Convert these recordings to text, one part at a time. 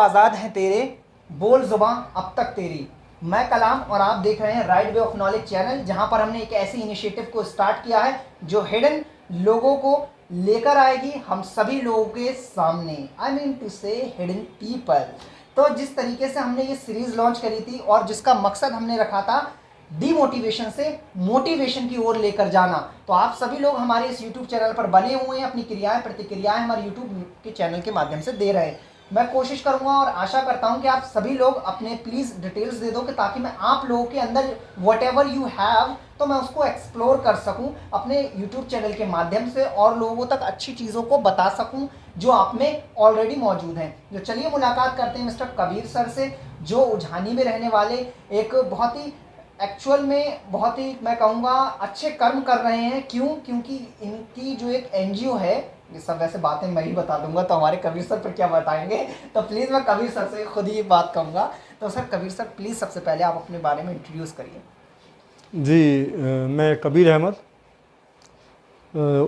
आज़ाद हैं तेरे, बोल ज़ुबां अब तक तेरी। मैं कलाम और आप देख रहे हैं right way of knowledge channel, जहां पर हमने एक ऐसी इनिशिएटिव को स्टार्ट किया है जो हिडन लोगों को लेकर आएगी हम सभी लोगों के सामने। आई मीन टू से हिडन पीपल। तो जिस तरीके से हमने ये सीरीज़ लॉन्च करी थी और जिसका मकसद हमने रखा था डीमोटिवेशन से मोटिवेशन की ओर लेकर जाना, तो आप सभी लोग हमारे इस यूट्यूब चैनल पर बने हुए हैं, अपनी क्रियाएं प्रतिक्रियाएं हमारे यूट्यूब के चैनल के माध्यम से दे रहे हैं। मैं कोशिश करूंगा और आशा करता हूं कि आप सभी लोग अपने प्लीज़ डिटेल्स दे दो कि ताकि मैं आप लोगों के अंदर वट एवर यू हैव, तो मैं उसको एक्सप्लोर कर सकूं अपने यूट्यूब चैनल के माध्यम से और लोगों तक अच्छी चीज़ों को बता सकूं जो आप में ऑलरेडी मौजूद हैं। जो चलिए मुलाकात करते हैं मिस्टर कबीर सर से, जो उझानी में रहने वाले एक बहुत ही एक्चुअल में बहुत ही मैं कहूँगा अच्छे कर्म कर रहे हैं। क्योंकि इनकी जो एक एनजीओ है, ये सब वैसे बातें मैं ही बता दूंगा तो हमारे कबीर सर पर क्या बताएंगे, तो प्लीज़ मैं कबीर सर से खुद ही बात कहूँगा। तो सर कबीर सर प्लीज़ सबसे पहले आप अपने बारे में इंट्रोड्यूस करिए। जी, मैं कबीर अहमद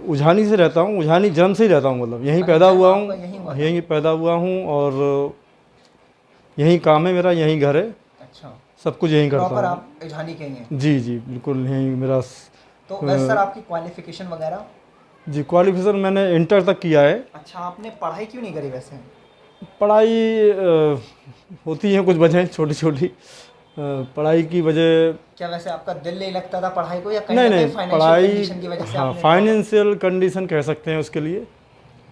उझानी से रहता हूँ। उझानी जन्म से ही रहता हूँ, मतलब यहीं पैदा हुआ हूँ, यहीं पैदा हुआ हूँ और यहीं काम है मेरा, यहीं घर है। अच्छा, सब कुछ यहीं करता प्रॉपर हूँ। आप उझानी के ही हैं? जी जी बिल्कुल यहीं मेरा। तो वैसे सर आपकी क्वालिफिकेशन वगैरह? जी, क्वालिफिकेशन मैंने इंटर तक किया है। अच्छा, आपने पढ़ाई क्यों नहीं करी वैसे? पढ़ाई होती है कुछ वजह छोटी छोटी, पढ़ाई की वजह। क्या वैसे आपका दिल नहीं लगता था पढ़ाई को, या कहीं नहीं ना नहीं, कहीं फाइनेंशियल पढ़ाई, कंडीशन की वजह से हाँ आपने? फाइनेंशियल कंडीशन कह सकते हैं उसके लिए,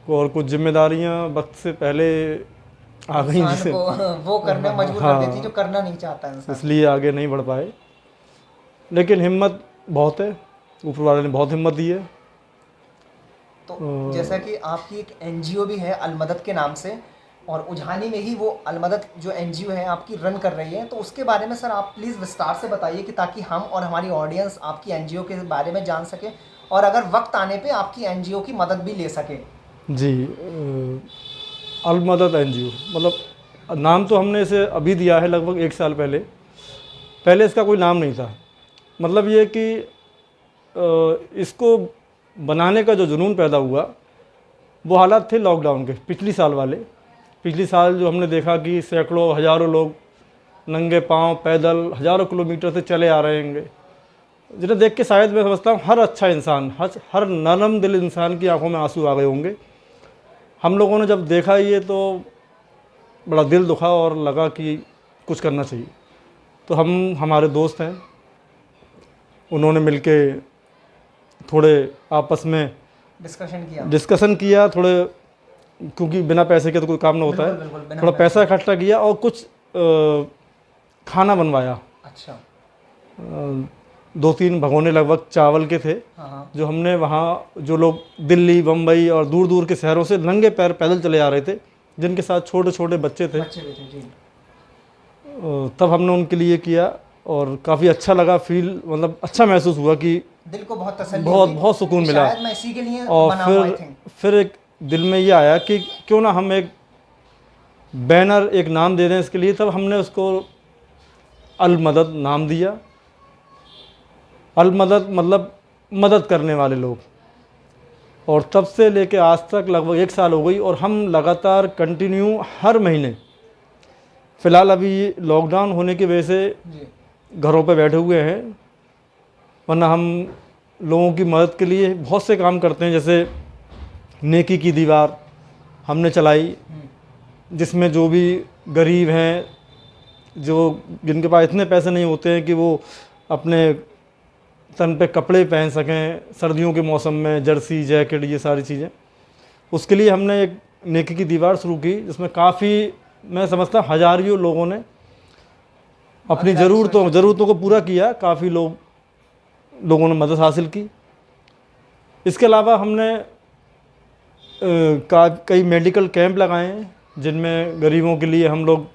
और कुछ जिम्मेदारियां वक्त से पहले आ गई इंसान जिसे को वो करने में मजबूर कर देती जो करना नहीं चाहता इंसान। इसलिए आगे नहीं बढ़ पाए। लेकिन हिम्मत बहुत है, ऊपर वाले ने बहुत हिम्मत दी है। तो जैसा कि आपकी एक एनजीओ भी है अलमदद के नाम से, और उझानी में ही वो अलमदद जो एनजीओ है आपकी रन कर रही है, तो उसके बारे में सर आप प्लीज़ विस्तार से बताइए कि ताकि हम और हमारी ऑडियंस आपकी एनजीओ के बारे में जान सके और अगर वक्त आने पे आपकी एनजीओ की मदद भी ले सके। जी, अलमदद एनजीओ मतलब नाम तो हमने इसे अभी दिया है, लगभग 1 साल पहले। पहले इसका कोई नाम नहीं था। मतलब ये कि इसको बनाने का जो जुनून पैदा हुआ वो हालात थे लॉकडाउन के पिछली साल वाले। पिछली साल जो हमने देखा कि सैकड़ों हज़ारों लोग नंगे पांव पैदल हज़ारों किलोमीटर से चले आ रहे होंगे, जिन्हें देख के शायद मैं समझता हूँ हर अच्छा इंसान, हर नरम दिल इंसान की आंखों में आंसू आ गए होंगे। हम लोगों ने जब देखा ये तो बड़ा दिल दुखा और लगा कि कुछ करना चाहिए। तो हमारे दोस्त हैं, उन्होंने मिलके थोड़े आपस में डिस्कशन किया थोड़े, क्योंकि बिना पैसे के तो कोई काम ना होता है। थोड़ा पैसा इकट्ठा किया और कुछ खाना बनवाया। अच्छा। 2-3 भगोने लगभग चावल के थे। हाँ। जो हमने वहाँ, जो लोग दिल्ली बम्बई और दूर दूर के शहरों से नंगे पैर पैदल चले आ रहे थे, जिनके साथ छोटे छोटे बच्चे थे, तब हमने उनके लिए किया और काफ़ी अच्छा लगा। मतलब अच्छा महसूस हुआ कि दिल को बहुत तसल्ली, बहुत सुकून मिला। शायद मैं इसी के लिए और फिर एक दिल में ये आया कि क्यों ना हम एक बैनर, एक नाम दे दें इसके लिए। तब हमने उसको अलमदद नाम दिया। अलमदद मतलब मदद करने वाले लोग। और तब से लेके आज तक लगभग 1 साल हो गई और हम लगातार कंटिन्यू हर महीने, फ़िलहाल अभी लॉकडाउन होने की वजह से घरों पे बैठे हुए हैं, वरना हम लोगों की मदद के लिए बहुत से काम करते हैं। जैसे नेकी की दीवार हमने चलाई, जिसमें जो भी गरीब हैं, जो जिनके पास इतने पैसे नहीं होते हैं कि वो अपने तन पे कपड़े पहन सकें सर्दियों के मौसम में, जर्सी जैकेट ये सारी चीज़ें, उसके लिए हमने एक नेकी की दीवार शुरू की, जिसमें काफ़ी मैं समझता हूँ हज़ारों लोगों ने अपनी ज़रूरतों को पूरा किया। काफ़ी लोगों ने मदद हासिल की। इसके अलावा हमने कई मेडिकल कैंप लगाए हैं, जिनमें गरीबों के लिए हम लोग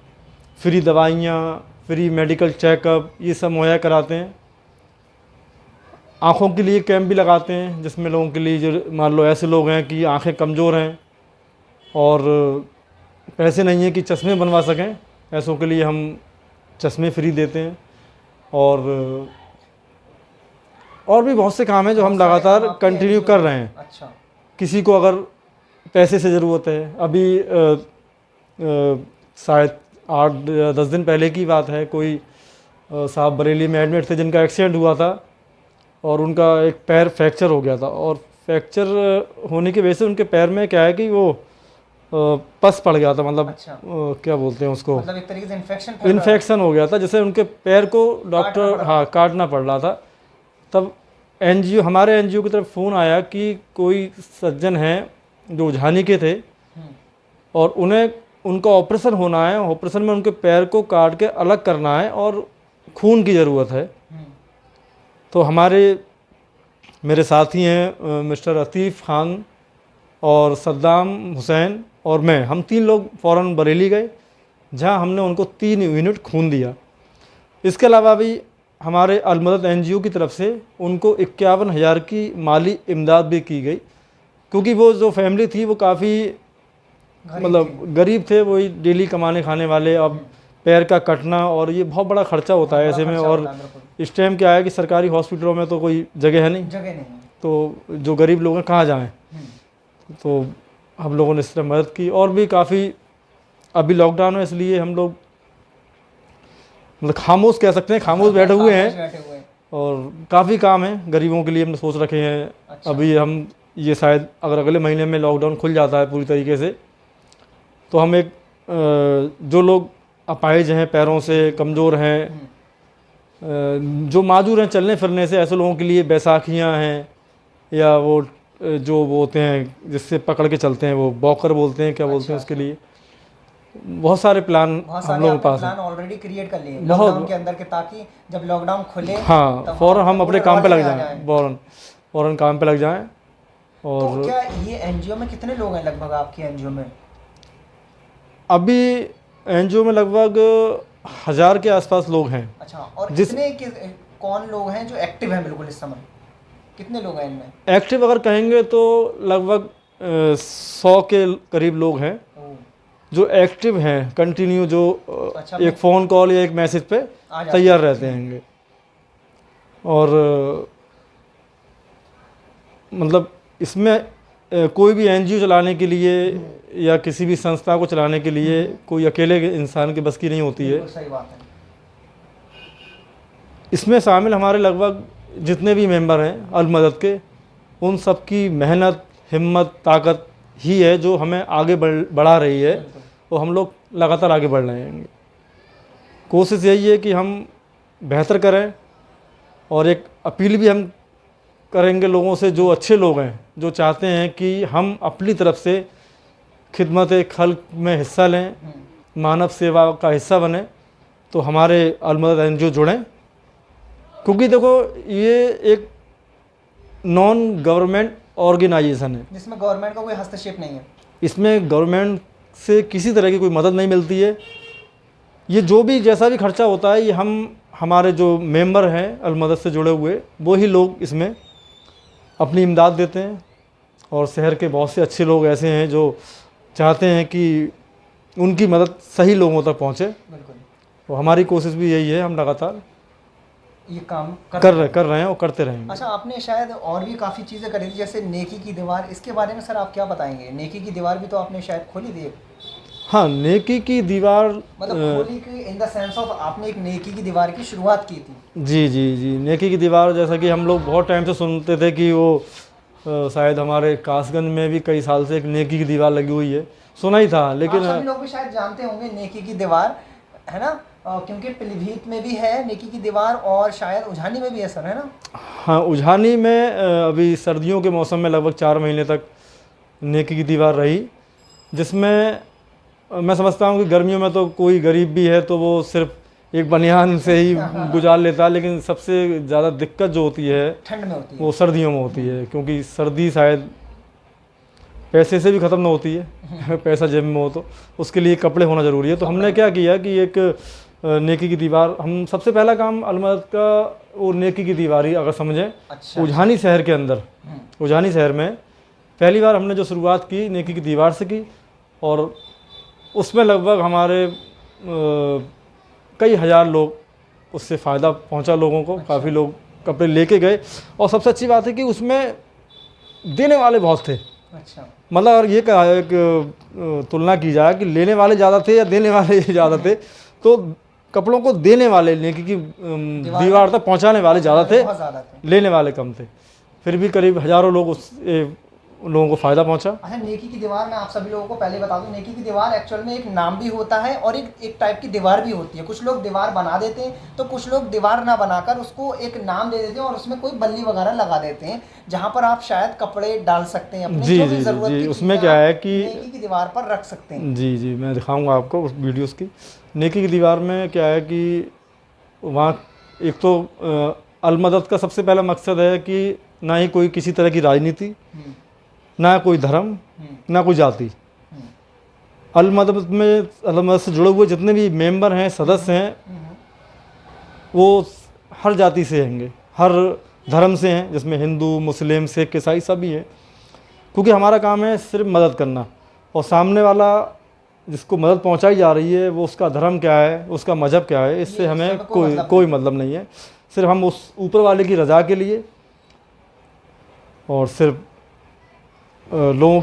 फ्री दवाइयाँ, फ्री मेडिकल चेकअप ये सब मुहैया कराते हैं। आँखों के लिए कैंप भी लगाते हैं, जिसमें लोगों के लिए जो मान लो ऐसे लोग हैं कि आँखें कमज़ोर हैं और पैसे नहीं हैं कि चश्मे बनवा सकें, ऐसों के लिए हम चश्मे फ्री देते हैं। और भी बहुत से काम हैं जो हम लगातार कंटिन्यू कर रहे हैं। अच्छा। किसी को अगर पैसे से ज़रूरत है, अभी शायद 8-10 दिन पहले की बात है। कोई साहब बरेली में एडमिट थे जिनका एक्सीडेंट हुआ था और उनका एक पैर फ्रैक्चर हो गया था, और फ्रैक्चर होने की वजह से उनके पैर में क्या है कि वो पस पड़ गया था, मतलब अच्छा। क्या बोलते हैं उसको, मतलब एक तरीके से इन्फेक्शन हो गया था, जिससे उनके पैर को डॉक्टर काटना काटना पड़ रहा था। तब एनजीओ, हमारे एनजीओ की तरफ फ़ोन आया कि कोई सज्जन हैं जो उझानी के थे और उन्हें उनका ऑपरेशन होना है, ऑपरेशन में उनके पैर को काट के अलग करना है और खून की ज़रूरत है। तो मेरे साथी हैं मिस्टर अतीफ़ खान और सद्दाम हुसैन और मैं, हम 3 लोग फ़ौरन बरेली गए, जहां हमने उनको 3 यूनिट खून दिया। इसके अलावा भी हमारे अलमदद एनजीओ की तरफ से उनको 51,000 की माली इमदाद भी की गई, क्योंकि वो जो फैमिली थी वो काफ़ी मतलब गरीब थे, वही डेली कमाने खाने वाले। अब पैर का कटना और ये बहुत बड़ा खर्चा होता है ऐसे में, और इस टाइम क्या है कि सरकारी हॉस्पिटलों में तो कोई जगह नहीं, तो जो गरीब लोग हैं कहाँ जाएं। तो हम लोगों ने इस तरह मदद की। और भी काफ़ी, अभी लॉकडाउन है इसलिए हम लोग मतलब खामोश कह सकते हैं, खामोश बैठे हुए हैं, और काफ़ी काम है गरीबों के लिए हमने सोच रखे हैं। अच्छा। अभी हम ये शायद अगर अगले महीने में लॉकडाउन खुल जाता है पूरी तरीके से, तो हम एक जो लोग अपाहिज हैं, पैरों से कमज़ोर हैं, जो माजूर हैं चलने फिरने से, ऐसे लोगों के लिए बैसाखियाँ हैं, या वो जो वो होते हैं जिससे पकड़ के चलते हैं, वो वॉकर बोलते हैं, क्या बोलते हैं उसके लिए, बहुत सारे प्लान हम लोगों के पास हैं, ऑलरेडी क्रिएट कर लिए लॉकडाउन के अंदर के, ताकि जब लॉकडाउन खुले हाँ फ़ौरन हम अपने काम पे लग जाएं, फ़ौरन काम पे लग जाएं। और तो क्या ये एनजीओ में कितने लोग हैं लगभग आपके एनजीओ में? अभी एनजीओ में लगभग 1000 के आसपास लोग हैं। अच्छा, और कौन लोग हैं जो एक्टिव हैं बिल्कुल इस समय? कितने लोग हैं इनमें एक्टिव? अगर कहेंगे तो लगभग 100 के करीब लोग हैं जो एक्टिव हैं, कंटिन्यू, जो अच्छा, एक फ़ोन कॉल या एक मैसेज पे तैयार रहते हैं। और मतलब इसमें कोई भी एनजीओ चलाने के लिए या किसी भी संस्था को चलाने के लिए कोई अकेले इंसान के बस की नहीं होती है। सही बात है। इसमें शामिल हमारे लगभग जितने भी मेंबर हैं अलमदद के, उन सब की मेहनत, हिम्मत, ताकत ही है जो हमें आगे बढ़ा रही है, और हम लोग लगातार आगे बढ़ रहे हैं। कोशिश यही है कि हम बेहतर करें, और एक अपील भी हम करेंगे लोगों से, जो अच्छे लोग हैं, जो चाहते हैं कि हम अपनी तरफ से खिदमत खल्क में हिस्सा लें, मानव सेवा का हिस्सा बने, तो हमारे अलमदद एनजीओ जुड़ें। क्योंकि देखो ये एक नॉन गवर्नमेंट ऑर्गेनाइजेशन है, जिसमें गवर्नमेंट का कोई हस्तक्षेप नहीं है, इसमें गवर्नमेंट से किसी तरह की कोई मदद नहीं मिलती है। ये जो भी जैसा भी खर्चा होता है, ये हमारे जो मेंबर हैं अलमदद से जुड़े हुए, वो ही लोग इसमें अपनी इमदाद देते हैं। और शहर के बहुत से अच्छे लोग ऐसे हैं जो चाहते हैं कि उनकी मदद सही लोगों तक पहुंचे। बिल्कुल। तो हमारी कोशिश भी यही है, हम लगातार ये काम कर रहे हैं और करते रहेंगे। अच्छा, आपने शायद और भी काफ़ी चीज़ें करी थी, जैसे नेकी की दीवार, इसके बारे में सर आप क्या बताएंगे? नेकी की दीवार भी तो आपने शायद खोली थी। हाँ, नेकी की दीवार मतलब खोली की इन द सेंस ऑफ आपने एक नेकी की दीवार की शुरुआत की थी। जी, नेकी की दीवार, जैसा कि हम लोग बहुत टाइम से सुनते थे कि वो शायद हमारे कासगंज में भी कई साल से एक नेकी की दीवार लगी हुई है, सुना ही था, लेकिन सभी लोग भी शायद जानते होंगे नेकी की दीवार, है ना? क्योंकि पीलीभीत में भी है नेकी की दीवार, और शायद उझानी में भी है सर, है ना? हाँ, उझानी में अभी सर्दियों के मौसम में लगभग 4 महीने तक नेकी की दीवार रही, जिसमें मैं समझता हूँ कि गर्मियों में तो कोई गरीब भी है तो वो सिर्फ एक बनियान से ही गुजार लेता है, लेकिन सबसे ज़्यादा दिक्कत जो होती है ठंड में होती है, वो सर्दियों में होती है, क्योंकि सर्दी शायद पैसे से भी ख़त्म ना होती है पैसा जेब में हो तो उसके लिए कपड़े होना ज़रूरी है। तो हमने क्या किया कि एक नेकी की दीवार, हम सबसे पहला काम अलमदद का वो नेकी की दीवार ही अगर समझें। अच्छा, उझानी शहर के अंदर, उझानी शहर में पहली बार हमने जो शुरुआत की नेकी की दीवार से की, और उसमें लगभग हमारे कई हज़ार लोग, उससे फ़ायदा पहुंचा लोगों को। अच्छा। काफ़ी लोग कपड़े लेके गए, और सबसे अच्छी बात है कि उसमें देने वाले बहुत थे। अच्छा। मतलब अगर ये कहा एक तुलना की जाए कि लेने वाले ज़्यादा थे या देने वाले ज़्यादा थे, तो कपड़ों को देने वाले नेकी की दीवार तक पहुंचाने वाले ज़्यादा थे, बहुत ज़्यादा थे। लेने वाले कम थे। फिर भी करीब हज़ारों लोग उस लोगों को फ़ायदा पहुंचा। अच्छा, नेकी की दीवार मैं आप सभी लोगों को पहले बता दूं, नेकी की दीवार एक्चुअल में एक नाम भी होता है और एक टाइप की दीवार भी होती है। कुछ लोग दीवार बना देते हैं, तो कुछ लोग दीवार ना बनाकर उसको एक नाम दे देते हैं और उसमें कोई बल्ली वगैरह लगा देते हैं, जहाँ पर आप शायद कपड़े डाल सकते हैं अपने, जी जो भी जी ज़रूरत जी की उसमें चीज़ें क्या आप है कि नेकी की दीवार पर रख सकते हैं। जी जी मैं दिखाऊंगा आपको उस वीडियोस की। नेकी की दीवार में क्या है कि वहाँ एक तो अलमदद का सबसे पहला मकसद है कि ना ही कोई किसी तरह की राजनीति, ना कोई धर्म, ना कोई जाति। अलमदद से जुड़े हुए जितने भी मेंबर हैं, सदस्य हैं, वो हर जाति से होंगे, हर धर्म से हैं, जिसमें हिंदू, मुस्लिम, सिख, ईसाई सभी हैं। क्योंकि हमारा काम है सिर्फ मदद करना, और सामने वाला जिसको मदद पहुंचाई जा रही है वो उसका धर्म क्या है, उसका मजहब क्या है, इससे हमें कोई मतलब नहीं है। सिर्फ हम उस ऊपर वाले की रज़ा के लिए और सिर्फ लोगों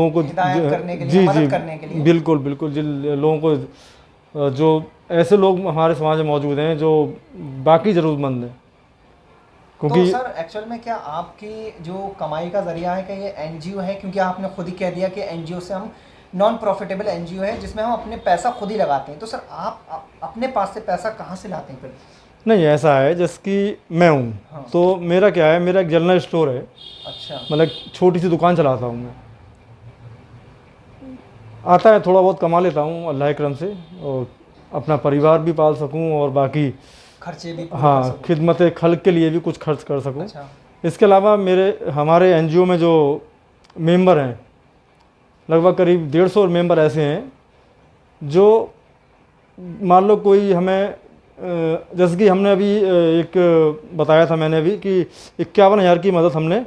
को हिदायत करने के लिए, जी मदद करने के लिए। बिल्कुल बिल्कुल, जिन लोगों को जो ऐसे लोग हमारे समाज में मौजूद हैं जो बाकी ज़रूरतमंद हैं। क्योंकि तो सर एक्चुअल में क्या आपकी जो कमाई का ज़रिया है, क्या ये एनजीओ है? क्योंकि आपने खुद ही कह दिया कि एनजीओ से हम नॉन प्रॉफिटेबल एनजीओ है जिसमें हम अपने पैसा खुद ही लगाते हैं। तो सर आप अपने पास से पैसा कहाँ से लाते हैं फिर? नहीं, ऐसा है जैसे कि मैं हूँ, हाँ। तो मेरा क्या है, मेरा एक जनरल स्टोर है। अच्छा। मतलब छोटी सी दुकान चलाता हूँ मैं। आता है थोड़ा बहुत कमा लेता हूँ अल्लाह के करम से, और अपना परिवार भी पाल सकूँ और बाकी खर्चे भी पूरे कर हाँ सकूं। खिदमत खल्क के लिए भी कुछ खर्च कर सकूँ। अच्छा। इसके अलावा हमारे एनजीओ में जो मेंबर हैं, लगभग करीब 150 मेंबर ऐसे हैं जो, मान लो कोई हमें जैसे कि हमने अभी एक बताया था मैंने अभी कि 51,000 की मदद हमने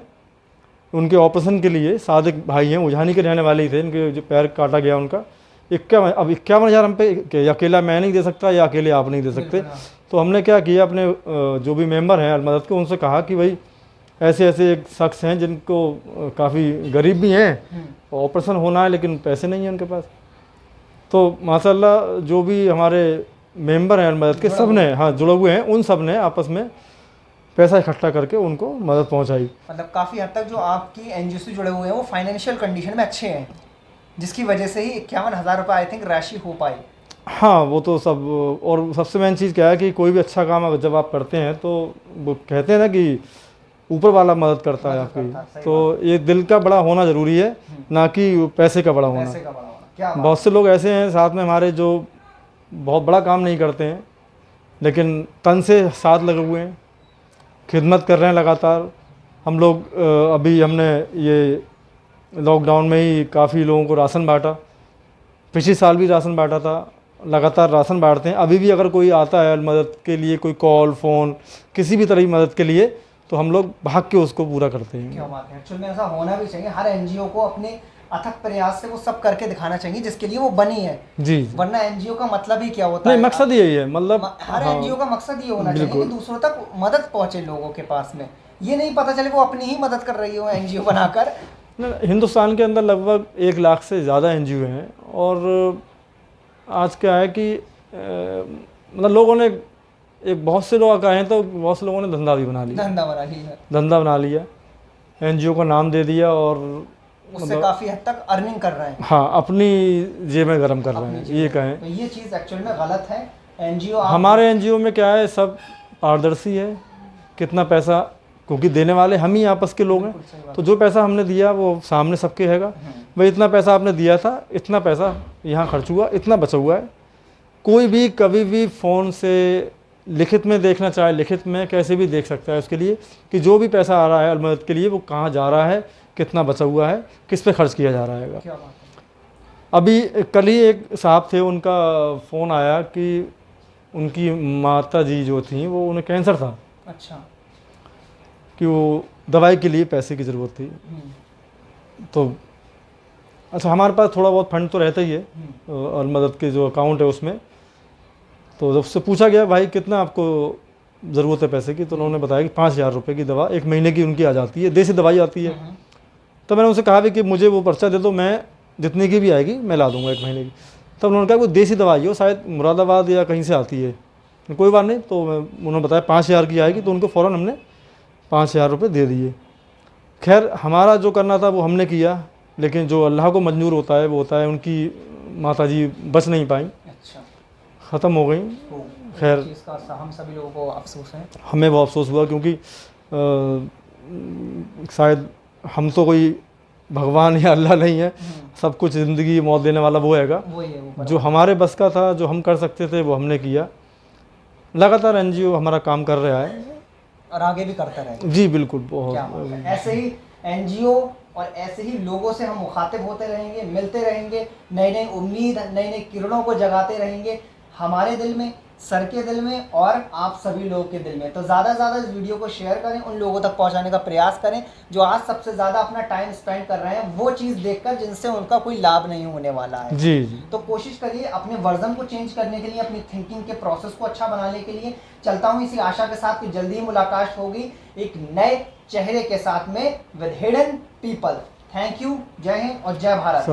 उनके ऑपरेशन के लिए, सादिक भाई हैं, उजानी के रहने वाले ही थे, इनके जो पैर काटा गया उनका, 51,000 हम पे अकेला मैं नहीं दे सकता या अकेले आप नहीं दे सकते। तो हमने क्या किया, अपने जो भी मेंबर हैं अलमदद के, उनसे कहा कि भाई ऐसे ऐसे एक शख्स हैं जिनको काफ़ी गरीब भी हैं, ऑपरेशन होना है लेकिन पैसे नहीं हैं उनके पास। तो माशाल्लाह जो भी हमारे मेंबर हैं अलमदद के, सब ने, हाँ जुड़े हुए हैं, उन सब ने आपस में पैसा इकट्ठा करके उनको मदद पहुंचाई। मतलब काफ़ी हद तक जो आपकी एनजीओ से जुड़े हुए हैं वो फाइनेंशियल कंडीशन में अच्छे हैं, जिसकी वजह से ही 51,000 रुपये आई थिंक राशि हो पाई। हाँ वो तो सब, और सबसे मेन चीज़ क्या है कि कोई भी अच्छा काम अगर जब आप करते हैं तो वो कहते हैं ना कि ऊपर वाला मदद करता है आपकी, तो ये दिल का बड़ा होना ज़रूरी है, ना कि पैसे का बड़ा होना। पैसे का बड़ा होना, क्या बात। बहुत से लोग ऐसे हैं साथ में हमारे जो बहुत बड़ा काम नहीं करते हैं लेकिन तन से साथ लगे हुए हैं, खिदमत कर रहे हैं लगातार। हम लोग अभी हमने ये लॉकडाउन में ही काफ़ी लोगों को राशन बांटा, पिछले साल भी राशन बांटा था, लगातार राशन बांटते हैं। अभी भी अगर कोई आता है मदद के लिए, कोई कॉल फ़ोन किसी भी तरह की मदद के लिए, तो हम लोग भाग के उसको पूरा करते हैं। क्या बात है। एक्चुअल में ऐसा होना भी चाहिए, हर एनजीओ को अपने अथक प्रयास से वो सब करके दिखाना चाहिए जिसके लिए वो बनी है। जी, वरना एनजीओ का मतलब ही क्या होता नहीं है? मकसद यही है, मतलब हर एनजीओ का मकसद ये होना चाहिए कि दूसरों तक मदद पहुंचे लोगों के पास में, ये नहीं पता चले वो अपनी ही मदद कर रही हो एनजीओ बनाकर। हिंदुस्तान के अंदर लगभग 1 लाख से ज़्यादा एनजीओ हैं, और आज क्या है कि मतलब लोगों ने एक बहुत से लोग कहें तो बहुत से लोगों ने धंधा भी बना लिया, धंधा बना लिया, एनजीओ का नाम दे दिया और उससे काफ़ी हद तक अर्निंग कर रहे हैं। हाँ, अपनी जेबें गर्म कर रहे हैं, ये कहें। तो ये चीज़ एक्चुअल में गलत है। एनजीओ हमारे एनजीओ में क्या है, सब पारदर्शी है, कितना पैसा, क्योंकि देने वाले हम ही आपस के लोग हैं, तो जो पैसा हमने दिया वो सामने सबके हैगा, भाई इतना पैसा आपने दिया था, इतना पैसा यहाँ खर्च हुआ, इतना बचा हुआ है। कोई भी कभी भी फ़ोन से लिखित में देखना चाहे, लिखित में कैसे भी देख सकता है उसके लिए कि जो भी पैसा आ रहा है अलमदद के लिए वो कहाँ जा रहा है, कितना बचा हुआ है, किस पे खर्च किया जा रहा है। क्या बात है। अभी कल ही एक साहब थे, उनका फ़ोन आया कि उनकी माता जी जो थी वो, उन्हें कैंसर था। अच्छा। कि वो दवाई के लिए पैसे की ज़रूरत थी। तो अच्छा, हमारे पास थोड़ा बहुत फंड तो रहता ही है अलमदद के जो अकाउंट है उसमें। तो जब उससे पूछा गया भाई कितना आपको ज़रूरत है पैसे की, तो उन्होंने बताया कि 5,000 रुपये की दवा 1 महीने की उनकी आ जाती है, देसी दवाई आती है। तो मैंने उनसे कहा भी कि मुझे वो पर्चा दे दो, मैं जितनी की भी आएगी मैं ला दूंगा 1 महीने की। तब उन्होंने कहा कोई देसी दवाई हो, शायद मुरादाबाद या कहीं से आती है। कोई बात नहीं, तो उन्होंने बताया 5,000 की आएगी, तो उनको फ़ौरन हमने 5,000 रुपये दे दिए। खैर हमारा जो करना था वो हमने किया, लेकिन जो अल्लाह को मंजूर होता है वो होता है। उनकी माताजी बच नहीं पाई, अच्छा, ख़त्म हो गई। तो खैर इस चीज़ का हम सभी लोगों को अफसोस है। हमें वो अफसोस हुआ, क्योंकि शायद हम तो कोई भगवान या अल्लाह नहीं है, सब कुछ ज़िंदगी मौत देने वाला वो हैगा। वही है वो जो हमारे बस का था, जो हम कर सकते थे वो हमने किया। लगातार एनजीओ हमारा काम कर रहा है और आगे भी करता रहेगा। जी बिल्कुल। क्या बात है। ऐसे ही एनजीओ और ऐसे ही लोगों से हम मुखातिब होते रहेंगे, मिलते रहेंगे, नई नई उम्मीद, नई नई किरणों को जगाते रहेंगे हमारे दिल में, सर के दिल में और आप सभी लोगों के दिल में। तो ज़्यादा से ज़्यादा इस वीडियो को शेयर करें, उन लोगों तक पहुंचाने का प्रयास करें जो आज सबसे ज़्यादा अपना टाइम स्पेंड कर रहे हैं वो चीज़ देखकर जिनसे उनका कोई लाभ नहीं होने वाला है। जी जी। तो कोशिश करिए अपने वर्जन को चेंज करने के लिए, अपनी थिंकिंग के प्रोसेस को अच्छा बनाने के लिए। चलता हूँ इसी आशा के साथ कि जल्दी ही मुलाकात होगी एक नए चेहरे के साथ में with hidden people. Thank you, जय हिंद और जय भारत।